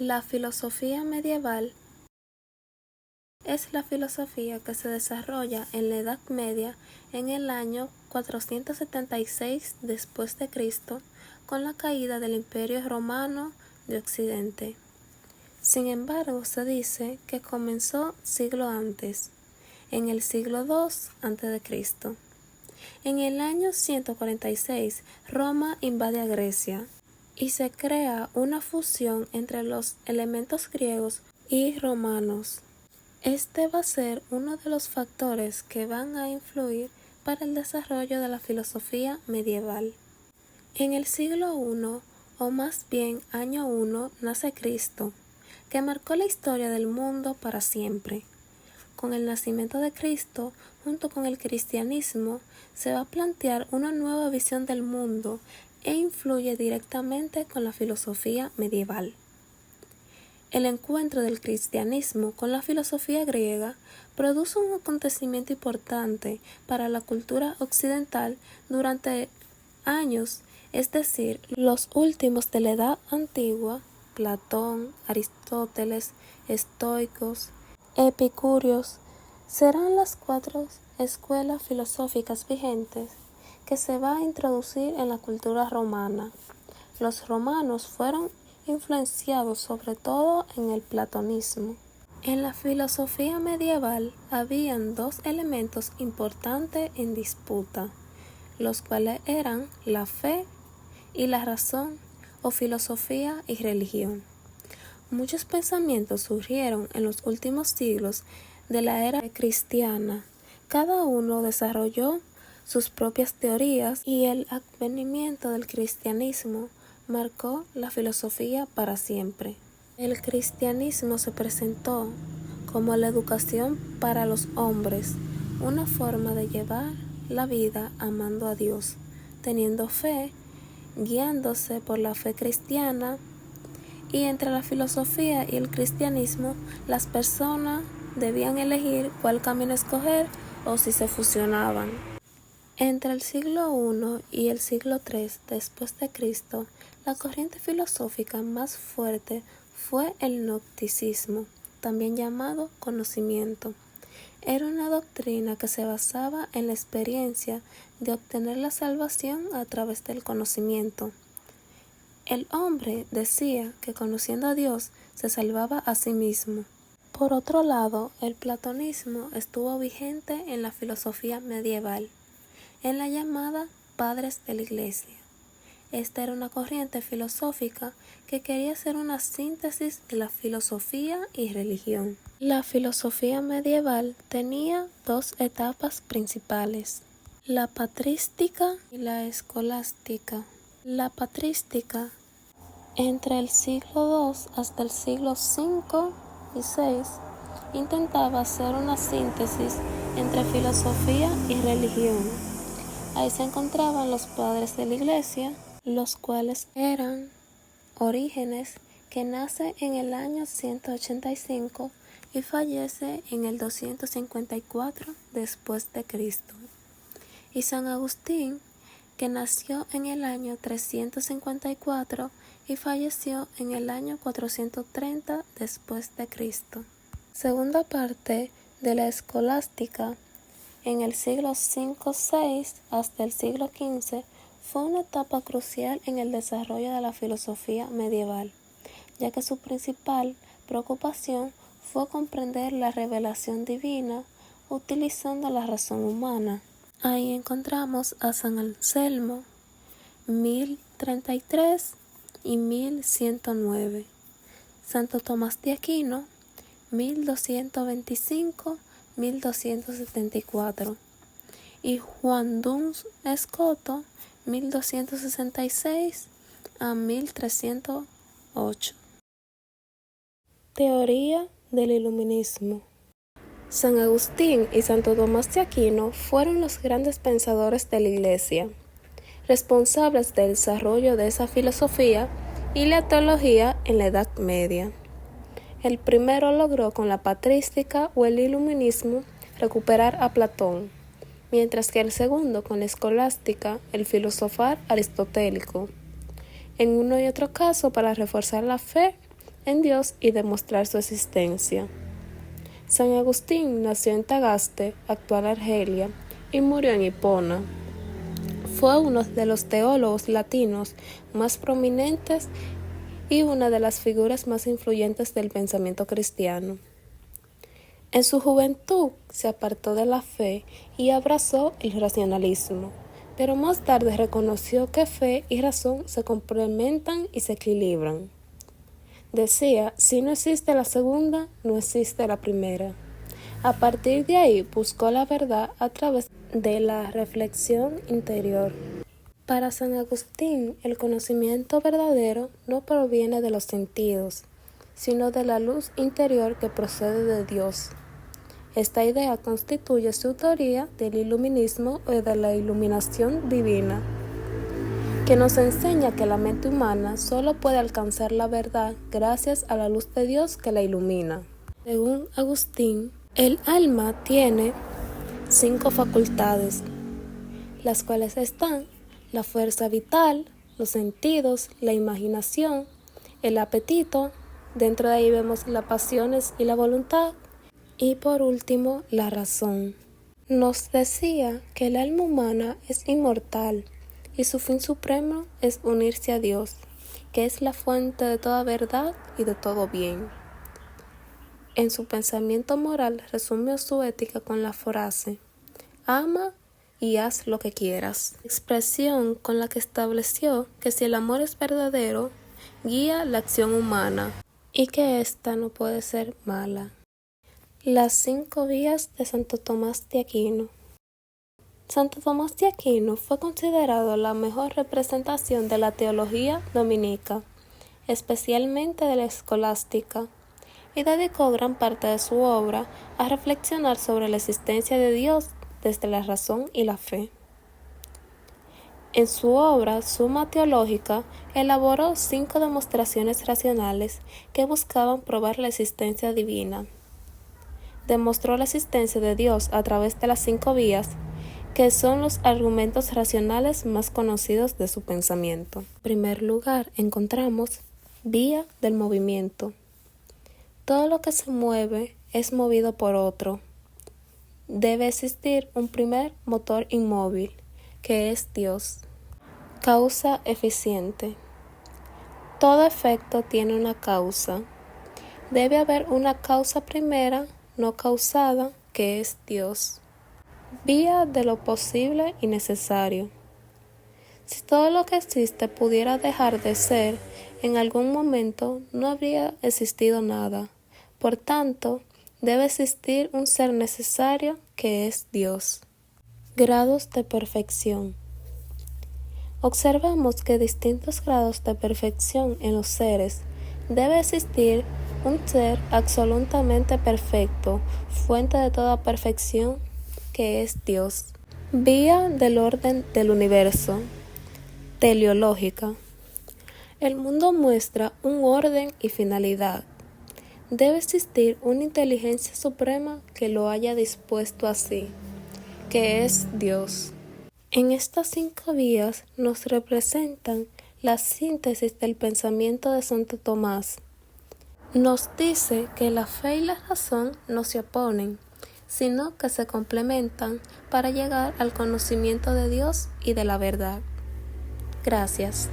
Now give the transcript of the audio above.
La filosofía medieval es la filosofía que se desarrolla en la Edad Media en el año 476 después de Cristo, con la caída del Imperio Romano de Occidente. Sin embargo, se dice que comenzó siglo antes, en el siglo II a.C. En el año 146, Roma invade a Grecia y se crea una fusión entre los elementos griegos y romanos. Este va a ser uno de los factores que van a influir para el desarrollo de la filosofía medieval. En el siglo I, o más bien año 1, nace Cristo, que marcó la historia del mundo para siempre. Con el nacimiento de Cristo, junto con el cristianismo, se va a plantear una nueva visión del mundo e influye directamente con la filosofía medieval. El encuentro del cristianismo con la filosofía griega produce un acontecimiento importante para la cultura occidental durante años, es decir, los últimos de la Edad Antigua: Platón, Aristóteles, estoicos, epicúreos, serán las 4 escuelas filosóficas vigentes que se va a introducir en la cultura romana. Los romanos fueron influenciados sobre todo en el platonismo. En la filosofía medieval habían 2 elementos importantes en disputa, los cuales eran la fe y la razón, o filosofía y religión. Muchos pensamientos surgieron en los últimos siglos de la era cristiana. Cada uno desarrolló sus propias teorías y el advenimiento del cristianismo marcó la filosofía para siempre. El cristianismo se presentó como la educación para los hombres, una forma de llevar la vida amando a Dios, teniendo fe, guiándose por la fe cristiana, y entre la filosofía y el cristianismo las personas debían elegir cuál camino escoger o si se fusionaban. Entre el siglo I y el siglo III después de Cristo, la corriente filosófica más fuerte fue el gnosticismo, también llamado conocimiento. Era una doctrina que se basaba en la experiencia de obtener la salvación a través del conocimiento. El hombre decía que conociendo a Dios se salvaba a sí mismo. Por otro lado, el platonismo estuvo vigente en la filosofía medieval, en la llamada Padres de la Iglesia. Esta era una corriente filosófica que quería hacer una síntesis de la filosofía y religión. La filosofía medieval tenía 2 etapas principales: la patrística y la escolástica. La patrística, entre el siglo II hasta el siglo V y VI, intentaba hacer una síntesis entre filosofía y religión. Ahí se encontraban los padres de la Iglesia, los cuales eran Orígenes, que nace en el año 185 y fallece en el 254 después de Cristo, y San Agustín, que nació en el año 354 y falleció en el año 430 después de Cristo. Segunda parte de la escolástica, en el siglo V-VI hasta el siglo XV, fue una etapa crucial en el desarrollo de la filosofía medieval, ya que su principal preocupación fue comprender la revelación divina utilizando la razón humana. Ahí encontramos a San Anselmo, 1033 y 1109, Santo Tomás de Aquino, 1225-1274, y Juan Duns Scoto, 1266 a 1308. Teoría del iluminismo. San Agustín y Santo Tomás de Aquino fueron los grandes pensadores de la Iglesia, responsables del desarrollo de esa filosofía y la teología en la Edad Media. El primero logró con la patrística o el iluminismo recuperar a Platón, mientras que el segundo con la escolástica el filosofar aristotélico. En uno y otro caso, para reforzar la fe en Dios y demostrar su existencia. San Agustín nació en Tagaste, actual Argelia, y murió en Hipona. Fue uno de los teólogos latinos más prominentes y una de las figuras más influyentes del pensamiento cristiano. En su juventud se apartó de la fe y abrazó el racionalismo, pero más tarde reconoció que fe y razón se complementan y se equilibran. Decía, si no existe la segunda, no existe la primera. A partir de ahí buscó la verdad a través de la reflexión interior. Para San Agustín, el conocimiento verdadero no proviene de los sentidos, sino de la luz interior que procede de Dios. Esta idea constituye su teoría del iluminismo o de la iluminación divina, que nos enseña que la mente humana solo puede alcanzar la verdad gracias a la luz de Dios que la ilumina. Según Agustín, el alma tiene 5 facultades, las cuales están la fuerza vital, los sentidos, la imaginación, el apetito, dentro de ahí vemos las pasiones y la voluntad, y por último, la razón. Nos decía que el alma humana es inmortal y su fin supremo es unirse a Dios, que es la fuente de toda verdad y de todo bien. En su pensamiento moral resumió su ética con la frase: ama y haz lo que quieras, expresión con la que estableció que si el amor es verdadero, guía la acción humana y que ésta no puede ser mala. Las 5 vías de Santo Tomás de Aquino. Santo Tomás de Aquino fue considerado la mejor representación de la teología dominica, especialmente de la escolástica, y dedicó gran parte de su obra a reflexionar sobre la existencia de Dios desde la razón y la fe. En su obra Summa Theologica elaboró 5 demostraciones racionales que buscaban probar la existencia divina. Demostró la existencia de Dios a través de las 5 vías, que son los argumentos racionales más conocidos de su pensamiento. En primer lugar, encontramos vía del movimiento. Todo lo que se mueve es movido por otro. Debe existir un primer motor inmóvil, que es Dios. Causa eficiente. Todo efecto tiene una causa. Debe haber una causa primera, no causada, que es Dios. Vía de lo posible y necesario. Si todo lo que existe pudiera dejar de ser, en algún momento no habría existido nada. Por tanto, debe existir un ser necesario que es Dios. Grados de perfección. Observamos que distintos grados de perfección en los seres. Debe existir un ser absolutamente perfecto, fuente de toda perfección, que es Dios. Vía del orden del universo. Teleológica. El mundo muestra un orden y finalidad. Debe existir una inteligencia suprema que lo haya dispuesto así, que es Dios. En estas 5 vías nos representan la síntesis del pensamiento de Santo Tomás. Nos dice que la fe y la razón no se oponen, sino que se complementan para llegar al conocimiento de Dios y de la verdad. Gracias.